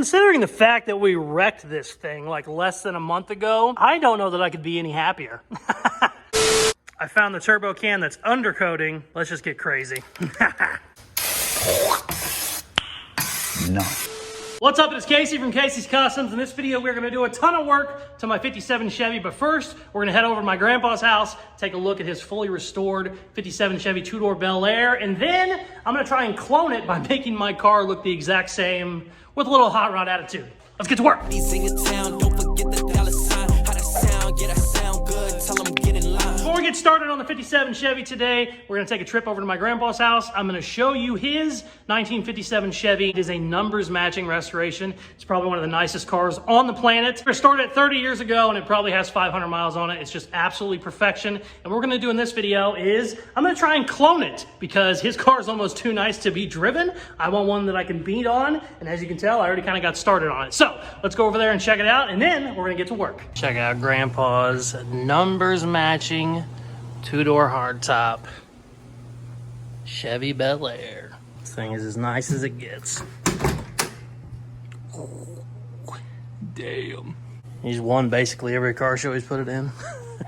Considering the fact that we wrecked this thing like less than a month ago, I don't know that I could be any happier. I found the turbo can that's undercoating. Let's just get crazy. No. What's up, it's Casey from Caseyscustoms. In this video, we're gonna do a ton of work to my 57 Chevy, but first, we're gonna head over to my grandpa's house, take a look at his fully restored 57 Chevy two-door Bel Air, and then I'm gonna try and clone it by making my car look the exact same with a little hot rod attitude. Let's get to work. Before we get started on the 57 Chevy today, we're gonna take a trip over to my grandpa's house. I'm gonna show you his 1957 Chevy. It is a numbers matching restoration. It's probably one of the nicest cars on the planet. It started at 30 years ago and it probably has 500 miles on it. It's just absolutely perfection. And what we're gonna do in this video is I'm gonna try and clone it because his car is almost too nice to be driven. I want one that I can beat on. And as you can tell, I already kind of got started on it. So let's go over there and check it out. And then we're gonna get to work. Check out grandpa's numbers matching two-door hardtop Chevy Bel Air. This thing is as nice as it gets. Oh, damn. He's won basically every car show he's put it in.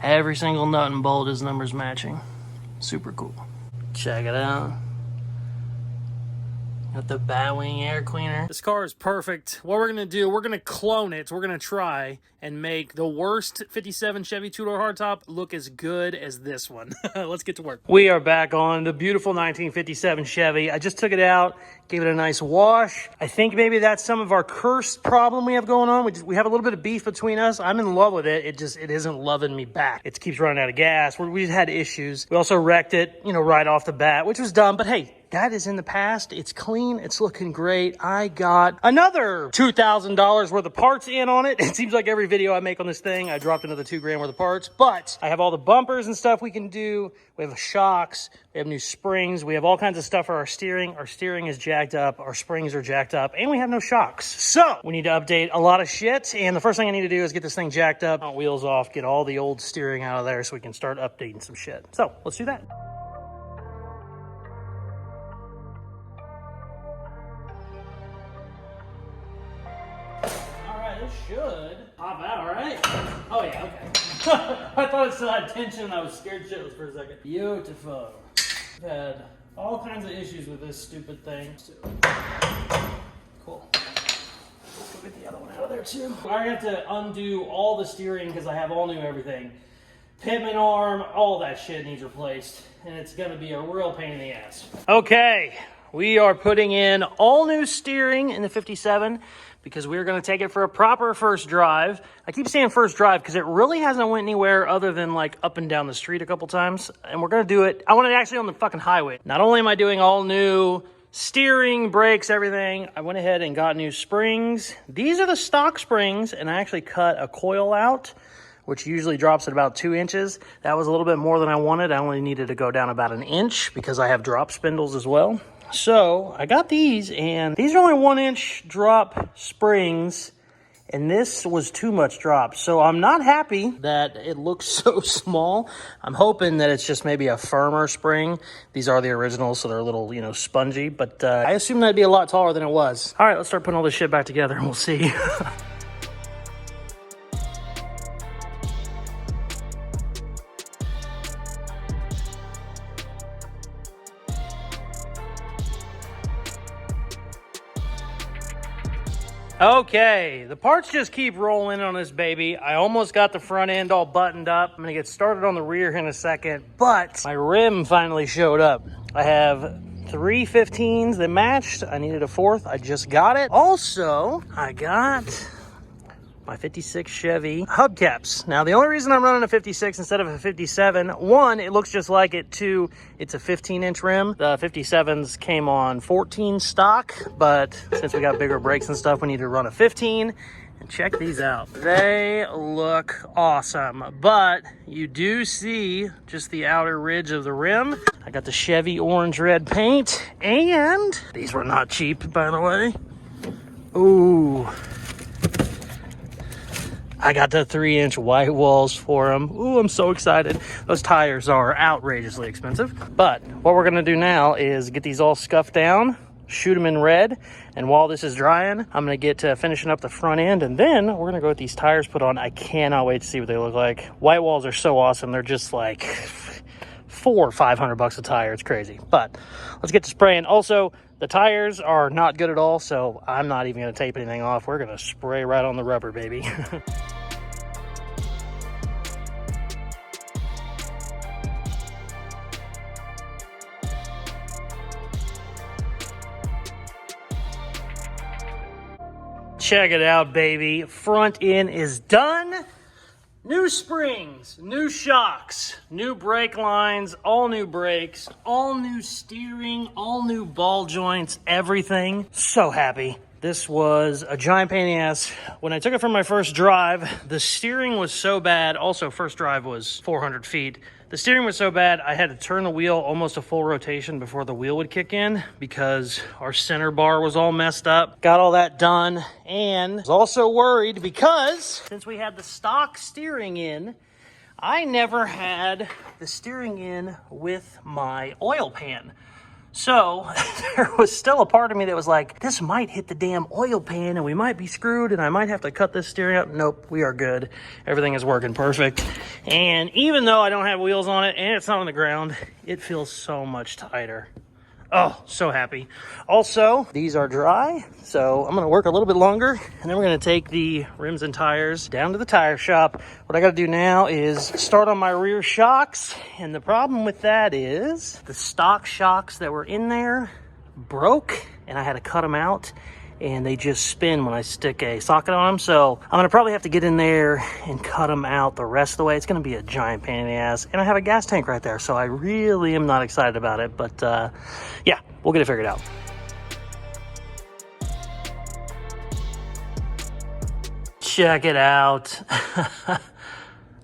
Every single nut and bolt is numbers matching. Super cool. Check it out. Got the Batwing air cleaner. This car is perfect. What we're gonna do, we're gonna clone it. We're gonna try and make the worst 57 Chevy two-door hardtop look as good as this one. Let's get to work. We are back on the beautiful 1957 Chevy. I just took it out, gave it a nice wash. I think maybe that's some of our cursed problem we have going on. We have a little bit of beef between us. I'm in love with it. It isn't loving me back. It keeps running out of gas. We just had issues. We also wrecked it, right off the bat, which was dumb, but hey, that is in the past. It's clean. It's looking great. I got another $2,000 worth of parts in on it. It seems like every video I make on this thing, I dropped another $2,000 worth of parts, but I have all the bumpers and stuff we can do. We have shocks. We have new springs. We have all kinds of stuff for our steering. Our steering is jacked up. Our springs are jacked up, and we have no shocks. So we need to update a lot of shit. And the first thing I need to do is get this thing jacked up, wheels off, get all the old steering out of there so we can start updating some shit. So let's do that. Should pop out, right? Oh yeah, okay. I thought it still had tension and I was scared shitless for a second. Beautiful. I've had all kinds of issues with this stupid thing. Cool. Let's go get the other one out of there too. I already have to undo all the steering because I have all new everything. Pitman arm, all that shit needs replaced. And it's gonna be a real pain in the ass. Okay, we are putting in all new steering in the 57. Because we're going to take it for a proper first drive. I keep saying first drive because it really hasn't went anywhere other than like up and down the street a couple times. And we're going to do it, I want it actually on the fucking highway. Not only am I doing all new steering, brakes, everything, I went ahead and got new springs. These are the stock springs, and I actually cut a coil out, which usually drops at about 2 inches. That was a little bit more than I wanted. I only needed to go down about 1 inch because I have drop spindles as well. So I got these, and these are only 1 inch drop springs, and this was too much drop. So I'm not happy that it looks so small. I'm hoping that it's just maybe a firmer spring. These are the originals, so they're a little, spongy, but I assume that'd be a lot taller than it was. All right, let's start putting all this shit back together and we'll see. Okay, the parts just keep rolling on this baby. I almost got the front end all buttoned up. I'm gonna get started on the rear in a second, but my rim finally showed up. I have 3 15s that matched. I needed a 4th, I just got it. Also, I got my 56 Chevy hubcaps. Now, the only reason I'm running a 56 instead of a 57, one, it looks just like it. Two, it's a 15-inch rim. The 57s came on 14 stock, but since we got bigger brakes and stuff, we need to run a 15. And check these out. They look awesome, but you do see just the outer ridge of the rim. I got the Chevy orange-red paint, and these were not cheap, by the way. Ooh. I got the 3-inch white walls for them. Ooh, I'm so excited. Those tires are outrageously expensive. But what we're gonna do now is get these all scuffed down, shoot them in red. And while this is drying, I'm gonna get to finishing up the front end, and then we're gonna go with these tires put on. I cannot wait to see what they look like. White walls are so awesome. They're just like $400 or $500 a tire. It's crazy. But let's get to spraying. Also, the tires are not good at all, so I'm not even gonna tape anything off. We're gonna spray right on the rubber, baby. Check it out, baby. Front end is done. New springs, new shocks, new brake lines, all new brakes, all new steering, all new ball joints, everything. So happy. This was a giant pain in the ass. When I took it for my first drive, the steering was so bad. Also, first drive was 400 feet. The steering was so bad, I had to turn the wheel almost a full rotation before the wheel would kick in because our center bar was all messed up. Got all that done, and was also worried because since we had the stock steering in, I never had the steering in with my oil pan. So there was still a part of me that was like, this might hit the damn oil pan and we might be screwed and I might have to cut this steering up. Nope, we are good. Everything is working perfect. And even though I don't have wheels on it and it's not on the ground, it feels so much tighter. Oh, so happy. Also, these are dry, so I'm gonna work a little bit longer, and then we're gonna take the rims and tires down to the tire shop. What I gotta do now is start on my rear shocks, and the problem with that is the stock shocks that were in there broke, and I had to cut them out, and they just spin when I stick a socket on them. So I'm gonna probably have to get in there and cut them out the rest of the way. It's gonna be a giant pain in the ass. And I have a gas tank right there, so I really am not excited about it. But yeah, we'll get it figured out. Check it out.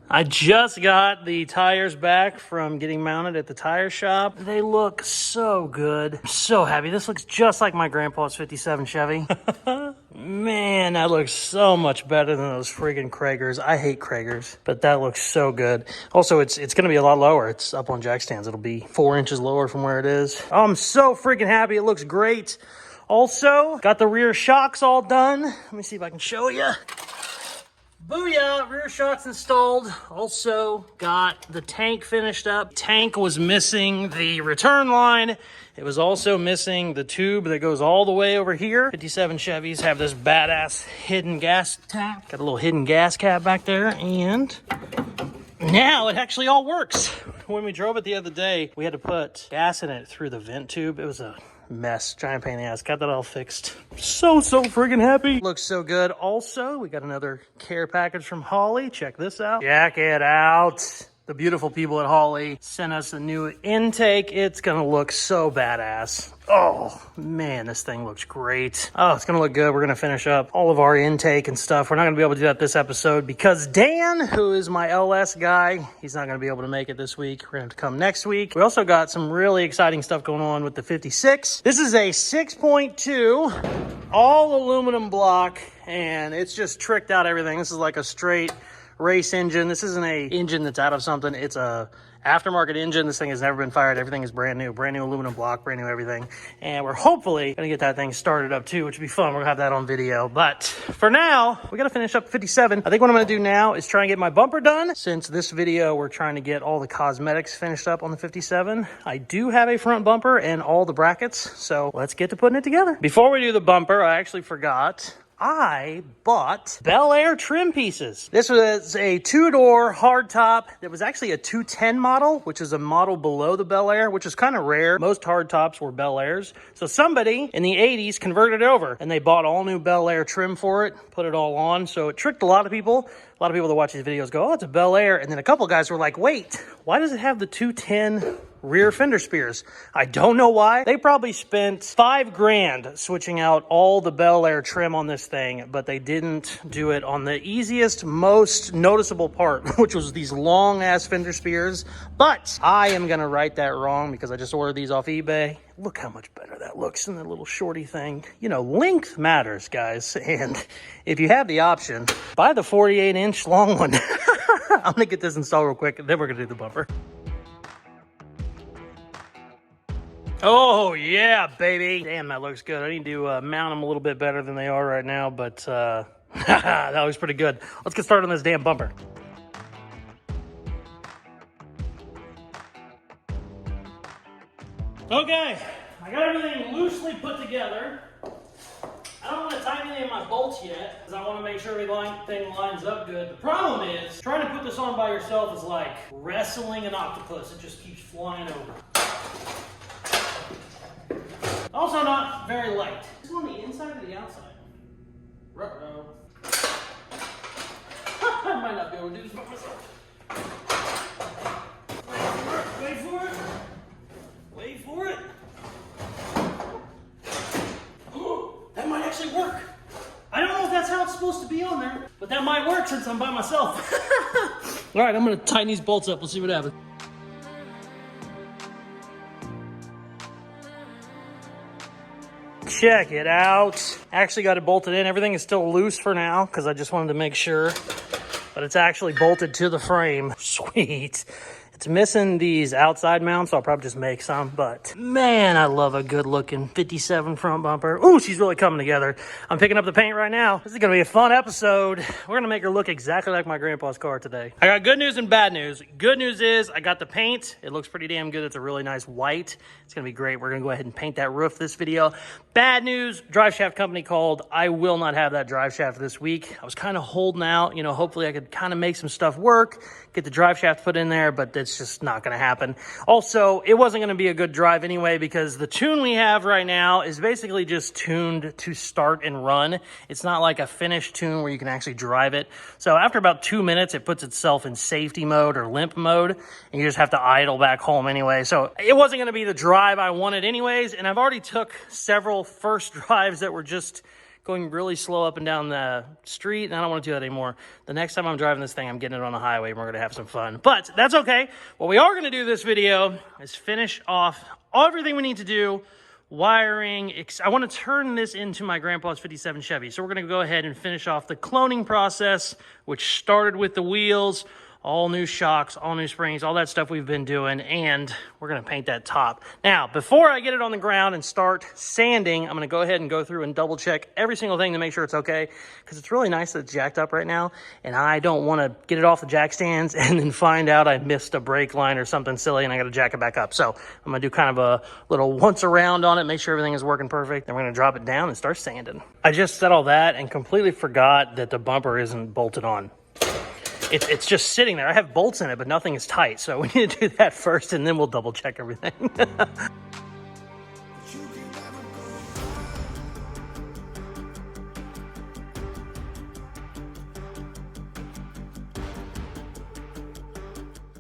I just got the tires back from getting mounted at the tire shop. They look so good. I'm so happy. This looks just like my grandpa's 57 Chevy. Man, that looks so much better than those friggin' Kragers. I hate Kragers, but that looks so good. Also, it's going to be a lot lower. It's up on jack stands. It'll be 4 inches lower from where it is. I'm so freaking happy. It looks great. Also, got the rear shocks all done. Let me see if I can show you. Booyah, rear shocks installed. Also got the tank finished up. Tank was missing the return line. It was also missing the tube that goes all the way over here. 57 Chevys have this badass hidden gas tap. Got a little hidden gas cap back there, and now it actually all works. When we drove it the other day, we had to put gas in it through the vent tube. It was a mess, giant pain in the ass. Got that all fixed. So friggin' happy. Looks so good. Also, we got another care package from Holly. Check this out. Check it out. The beautiful people at Holly sent us a new intake. It's gonna look so badass. Oh man, this thing looks great. Oh, it's gonna look good. We're gonna finish up all of our intake and stuff. We're not gonna be able to do that this episode because Dan, who is my LS guy, he's not gonna be able to make it this week. We're gonna have to come next week. We also got some really exciting stuff going on with the 56. This is a 6.2 all aluminum block, and it's just tricked out everything. This is like a straight race engine. This isn't a engine that's out of something. It's a aftermarket engine. This thing has never been fired. Everything is brand new aluminum block, brand new everything. And we're hopefully gonna get that thing started up too, which would be fun. We're gonna have that on video. But for now, we gotta finish up 57. I think what I'm gonna do now is try and get my bumper done. Since this video, we're trying to get all the cosmetics finished up on the 57. I do have a front bumper and all the brackets, so let's get to putting it together. Before we do the bumper, I actually forgot. I bought Bel Air trim pieces. This was a 2-door hardtop. It was actually a 210 model, which is a model below the Bel Air, which is kind of rare. Most hardtops were Bel Airs. So somebody in the 80s converted it over and they bought all new Bel Air trim for it, put it all on. So it tricked a lot of people. A lot of people that watch these videos go, oh, it's a Bel Air. And then a couple guys were like, wait, why does it have the 210 rear fender spears? I don't know why. They probably spent $5,000 switching out all the Bel Air trim on this thing, but they didn't do it on the easiest, most noticeable part, which was these long ass fender spears. But I am gonna right that wrong because I just ordered these off eBay. Look how much better that looks in that little shorty thing. You know, length matters, guys. And if you have the option, buy the 48-inch long one. I'm gonna get this installed real quick, and then we're gonna do the bumper. Oh, yeah, baby. Damn, that looks good. I need to mount them a little bit better than they are right now, but that looks pretty good. Let's get started on this damn bumper. Okay, I got everything loosely put together. I don't want to tighten any of my bolts yet, because I want to make sure everything lines up good. The problem is, trying to put this on by yourself is like wrestling an octopus. It just keeps flying over. Also not very light. Is this on the inside or the outside? Ruh-roh. I might not be able to do this by myself. Wait for it. Wait for it. That might actually work. I don't know if that's how it's supposed to be on there, but that might work since I'm by myself. All right, I'm gonna tighten these bolts up. We'll see what happens. Check it out. Actually got it bolted in. Everything is still loose for now because I just wanted to make sure, but it's actually bolted to the frame. Sweet. It's missing these outside mounts, so I'll probably just make some, but man, I love a good looking 57 front bumper. Ooh, she's really coming together. I'm picking up the paint right now. This is gonna be a fun episode. We're gonna make her look exactly like my grandpa's car today. I got good news and bad news. Good news is I got the paint. It looks pretty damn good. It's a really nice white. It's gonna be great. We're gonna go ahead and paint that roof this video. Bad news, drive shaft company called. I will not have that drive shaft this week. I was kind of holding out, you know, hopefully I could kind of make some stuff work, get the drive shaft put in there, but it's just not going to happen. Also, it wasn't going to be a good drive anyway because the tune we have right now is basically just tuned to start and run. It's not like a finished tune where you can actually drive it. So after about 2 minutes, it puts itself in safety mode or limp mode, and you just have to idle back home anyway. So it wasn't going to be the drive I wanted anyways, and I've already took several first drives that were just going really slow up and down the street, and I don't want to do that anymore. The next time I'm driving this thing, I'm getting it on the highway, and we're going to have some fun. But that's okay. What we are going to do this video is finish off everything we need to do, wiring. I want to turn this into my grandpa's 57 Chevy. So we're going to go ahead and finish off the cloning process, which started with the wheels, all new shocks, all new springs, all that stuff we've been doing, and we're gonna paint that top. Now, before I get it on the ground and start sanding, I'm gonna go ahead and go through and double check every single thing to make sure it's okay, because it's really nice that it's jacked up right now, and I don't wanna get it off the jack stands and then find out I missed a brake line or something silly and I gotta jack it back up. So I'm gonna do kind of a little once around on it, make sure everything is working perfect, then we're gonna drop it down and start sanding. I just said all that and completely forgot that the bumper isn't bolted on. It's just sitting there. I have bolts in it, but nothing is tight. So we need to do that first, and then we'll double check everything.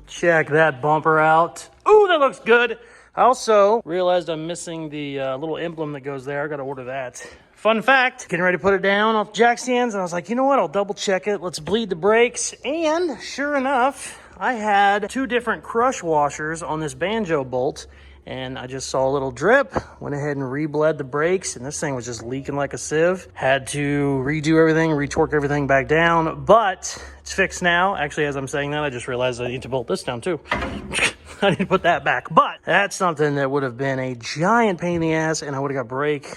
Check that bumper out. Ooh, that looks good. I also realized I'm missing the little emblem that goes there. I got to order that. Fun fact, getting ready to put it down off jack stands, and I was like, you know what, I'll double check it. Let's bleed the brakes. And sure enough, I had 2 different crush washers on this banjo bolt, and I just saw a little drip, went ahead and re-bled the brakes, and this thing was just leaking like a sieve. Had to redo everything, retorque everything back down, but it's fixed now. Actually, as I'm saying that, I just realized I need to bolt this down too. I need to put that back, but that's something that would have been a giant pain in the ass, and I would have got brake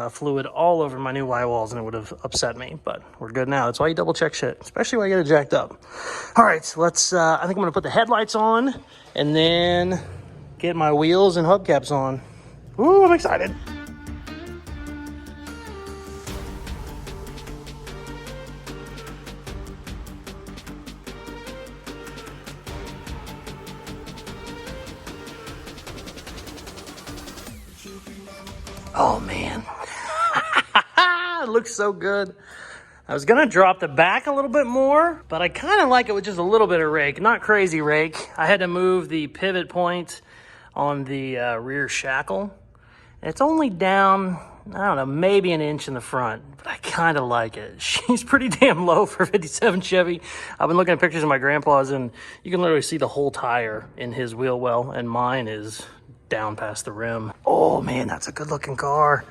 fluid all over my new Y walls, and it would have upset me, but we're good now. That's why you double check shit, especially when you get it jacked up. All right, so let's, I think I'm gonna put the headlights on and then get my wheels and hubcaps on. Ooh, I'm excited. Oh man. It looks so good. I was gonna drop the back a little bit more, but I kind of like it with just a little bit of rake, not crazy rake. I had to move the pivot point on the rear shackle. It's only down, I don't know, maybe an inch in the front, but I kind of like it. She's pretty damn low for 57 Chevy. I've been looking at pictures of my grandpa's, and you can literally see the whole tire in his wheel well, and mine is down past the rim. Oh man, that's a good looking car.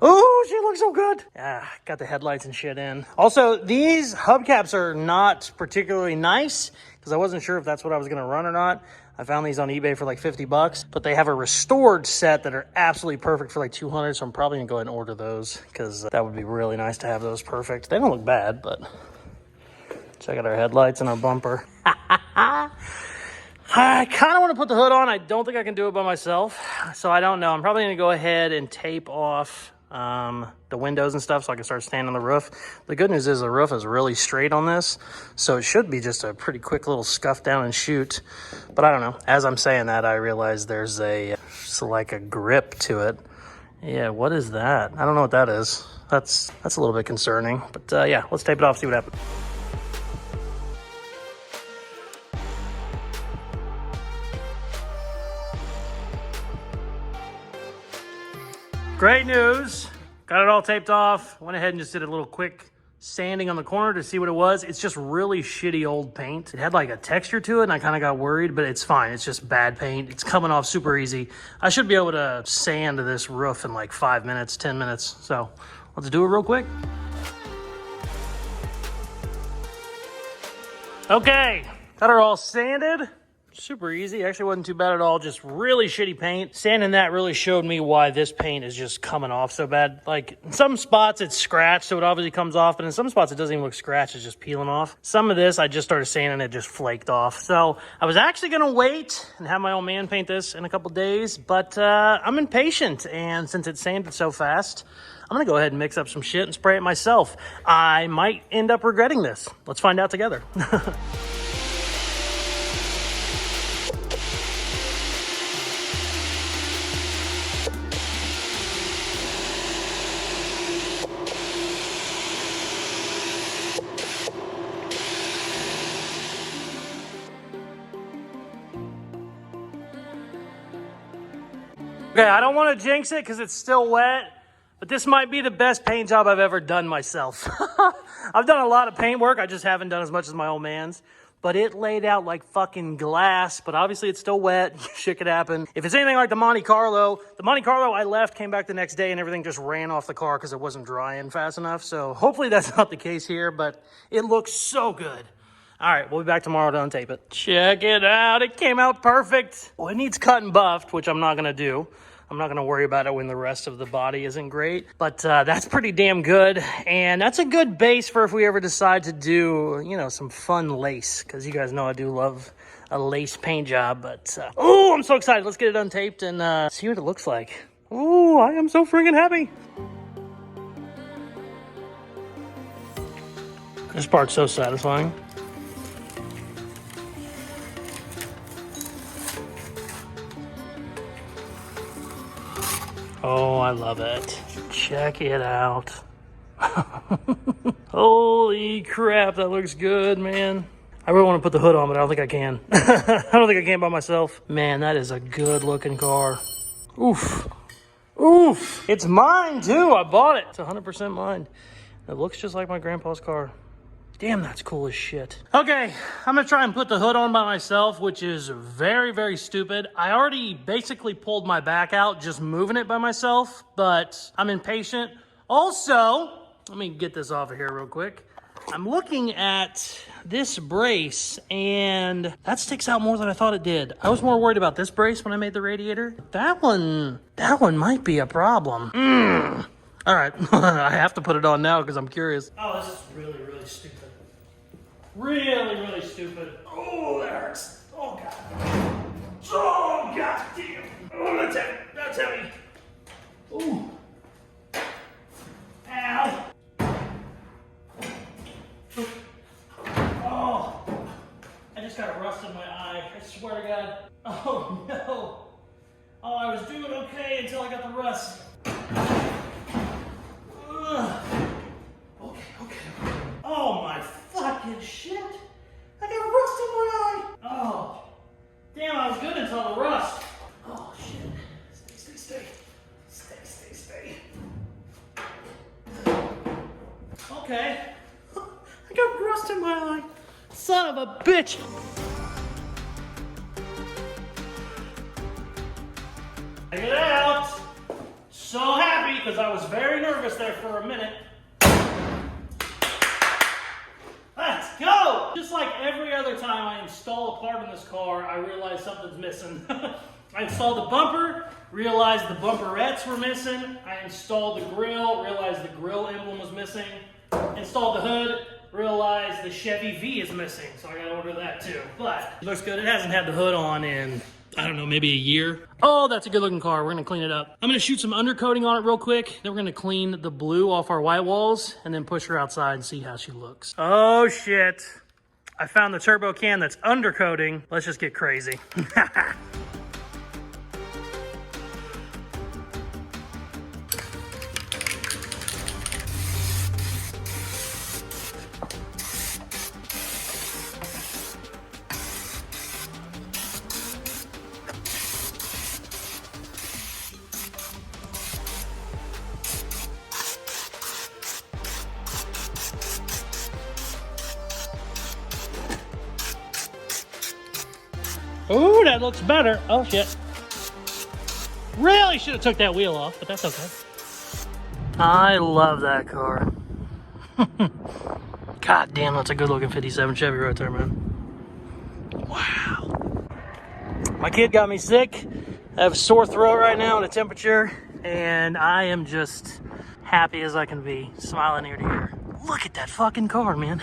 Oh, she looks so good. Yeah, got the headlights and shit in. Also, these hubcaps are not particularly nice because I wasn't sure if that's what I was gonna run or not. I found these on eBay for like 50 bucks, but they have a restored set that are absolutely perfect for like 200. So I'm probably gonna go ahead and order those because that would be really nice to have those perfect. They don't look bad, but check out our headlights and our bumper. I kind of want to put the hood on. I don't think I can do it by myself, so I don't know. I'm probably gonna go ahead and tape off the windows and stuff so I can start standing on the roof. The good news is the roof is really straight on this, so it should be just a pretty quick little scuff down and shoot. But I don't know. As I'm saying that, I realize there's like a grip to it. Yeah, what is that? I don't know what that is. That's a little bit concerning. But yeah, let's tape it off, see what happens. Great news. Got it all taped off. Went ahead and just did a little quick sanding on the corner to see what it was. It's just really shitty old paint. It had like a texture to it and I kind of got worried, but it's fine. It's just bad paint. It's coming off super easy. I should be able to sand this roof in like 5 minutes, 10 minutes. So let's do it real quick. Okay, got her all sanded. Super easy. Actually wasn't too bad at all. Just really shitty paint. Sanding that really showed me why this paint is just coming off so bad. Like in some spots it's scratched, so it obviously comes off, but in some spots it doesn't even look scratched, it's just peeling off. Some of this I just started sanding and it just flaked off. So I was actually gonna wait and have my old man paint this in a couple days, but I'm impatient, and since it's sanded so fast, I'm gonna go ahead and mix up some shit and spray it myself. I might end up regretting this. Let's find out together. Okay, I don't want to jinx it because it's still wet, but this might be the best paint job I've ever done myself. I've done a lot of paint work. I just haven't done as much as my old man's, but it laid out like fucking glass, but obviously it's still wet. Shit could happen. If it's anything like the Monte Carlo I left, came back the next day and everything just ran off the car because it wasn't drying fast enough. So hopefully that's not the case here, but it looks so good. All right, we'll be back tomorrow to untape it. Check it out. It came out perfect. Well, it needs cut and buffed, which I'm not going to do. I'm not going to worry about it when the rest of the body isn't great. But that's pretty damn good. And that's a good base for if we ever decide to do, you know, some fun lace. Because you guys know I do love a lace paint job. But, oh, I'm so excited. Let's get it untaped and see what it looks like. Oh, I am so freaking happy. This part's so satisfying. Oh, I love it. Check it out. Holy crap, that looks good, man. I really want to put the hood on, but I don't think I can. I don't think I can by myself. Man, that is a good looking car. Oof. Oof. It's mine too. I bought it. It's 100% mine. It looks just like my grandpa's car. Damn, that's cool as shit. Okay, I'm gonna try and put the hood on by myself, which is very, very stupid. I already basically pulled my back out just moving it by myself, but I'm impatient. Also, let me get this off of here real quick. I'm looking at this brace, and that sticks out more than I thought it did. I was more worried about this brace when I made the radiator. That one might be a problem. All right, I have to put it on now because I'm curious. Oh, this is really, really stupid. Really, really stupid. Oh, that hurts. Oh, God. Oh, God damn. Oh, that's heavy. That's heavy. Ooh. Ow. Oh, I just got a rust in my eye. I swear to God. Oh, no. Oh, I was doing okay until I got the rust. Okay. Oh my fucking shit! I got rust in my eye! Oh. Damn, I was good until the rust. Oh shit. Stay. Okay. I got rust in my eye. Son of a bitch! Check it out! So happy because I was very nervous there for a minute. Let's go! Just like every other time I am install a part in this car, I realized something's missing. I installed the bumper, realized the bumperettes were missing. I installed the grill, realized the grill emblem was missing. Installed the hood, realized the Chevy V is missing, so I gotta order that too. But it looks good. It hasn't had the hood on in, I don't know, maybe a year. Oh, that's a good looking car. We're gonna clean it up. I'm gonna shoot some undercoating on it real quick. Then we're gonna clean the blue off our white walls and then push her outside and see how she looks. Oh shit. I found the turbo can that's undercoating. Let's just get crazy. Ooh, that looks better. Oh shit. Really should have took that wheel off, but that's okay. I love that car. God damn, that's a good looking 57 Chevy right there, man. Wow. My kid got me sick. I have a sore throat right now and a temperature, and I am just happy as I can be, smiling ear to ear. Look at that fucking car, man.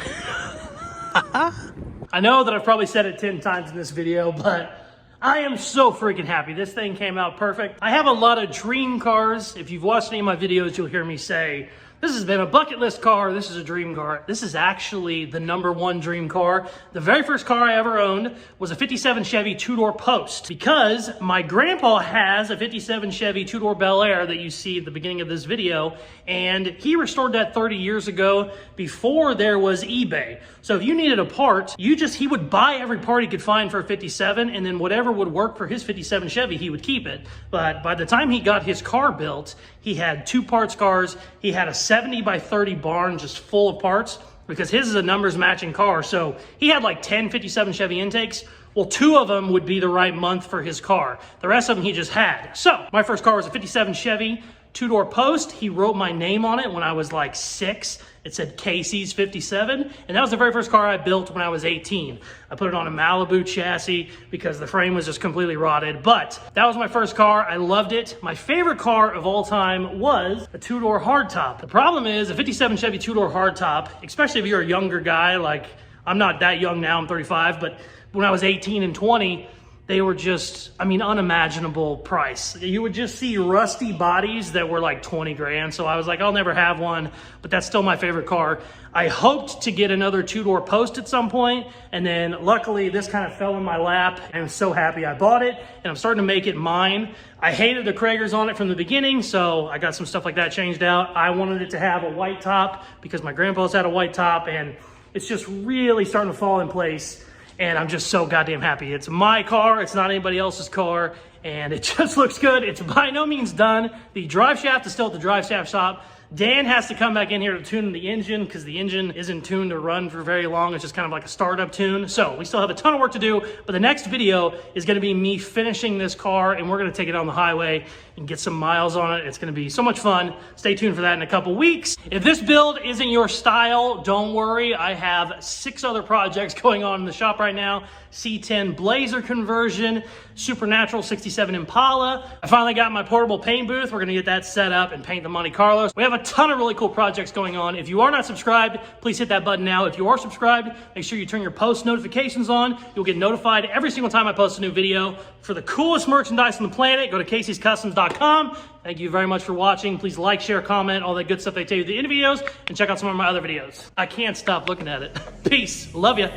I know that I've probably said it 10 times in this video, but I am so freaking happy. This thing came out perfect. I have a lot of dream cars. If you've watched any of my videos, you'll hear me say, this has been a bucket list car. This is a dream car. This is actually the #1 dream car. The very first car I ever owned was a 57 Chevy two-door Post, because my grandpa has a 57 Chevy two-door Bel Air that you see at the beginning of this video, and he restored that 30 years ago before there was eBay. So if you needed a part, he would buy every part he could find for a 57, and then whatever would work for his 57 Chevy, he would keep it. But by the time he got his car built, he had 2 parts cars. He had a 70 by 30 barn just full of parts, because his is a numbers matching car. So he had like 10 57 Chevy intakes. Well, 2 of them would be the right month for his car. The rest of them he just had. So my first car was a 57 Chevy two-door Post. He wrote my name on it when I was like 6. It said Casey's 57, and that was the very first car I built when I was 18. I put it on a Malibu chassis because the frame was just completely rotted, but that was my first car. I loved it. My favorite car of all time was a 2-door hardtop. The problem is a 57 Chevy 2-door hardtop, especially if you're a younger guy, like I'm not that young now, I'm 35, but when I was 18 and 20, they were just, I mean, unimaginable price. You would just see rusty bodies that were like 20 grand. So I was like, I'll never have one, but that's still my favorite car. I hoped to get another 2-door Post at some point, and then luckily this kind of fell in my lap. I'm so happy I bought it, and I'm starting to make it mine. I hated the Kragers on it from the beginning, so I got some stuff like that changed out. I wanted it to have a white top because my grandpa's had a white top, and it's just really starting to fall in place. And I'm just so goddamn happy. It's my car, it's not anybody else's car, and it just looks good. It's by no means done. The drive shaft is still at the drive shaft shop. Dan has to come back in here to tune the engine because the engine isn't tuned to run for very long. It's just kind of like a startup tune. So we still have a ton of work to do, but the next video is gonna be me finishing this car, and we're gonna take it on the highway and get some miles on it. It's gonna be so much fun. Stay tuned for that in a couple weeks. If this build isn't your style, don't worry. I have 6 other projects going on in the shop right now. C10 Blazer conversion, Supernatural 67 Impala. I finally got my portable paint booth. We're gonna get that set up and paint the Monte Carlos. We have a ton of really cool projects going on. If you are not subscribed, please hit that button now. If you are subscribed, make sure you turn your post notifications on. You'll get notified every single time I post a new video. For the coolest merchandise on the planet, go to Caseyscustoms.com. Thank you very much for watching. Please like, share, comment, all that good stuff they tell you at the end of videos, and check out some of my other videos. I can't stop looking at it. Peace. Love ya.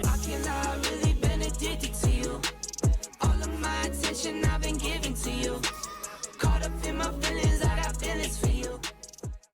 To you, all of my attention I've been giving to you. Caught up in my feelings.